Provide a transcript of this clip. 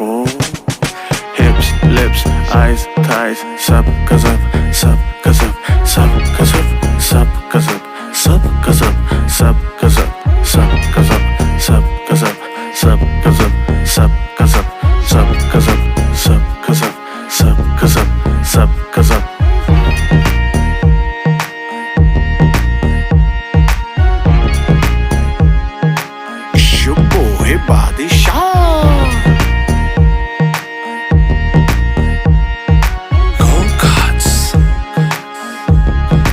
beautiful. Hips, lips, eyes, thighs, sub, kazab, sub, kazab, sub, kazab, sub, kazab, sub, kazab, sub, kazab, sub, kazab, sub, kazab, sub, kazab, sub, kazab, sub, kazab, sub, kazab, sub, kazab, sub, kazab. It's your boy Body Shop.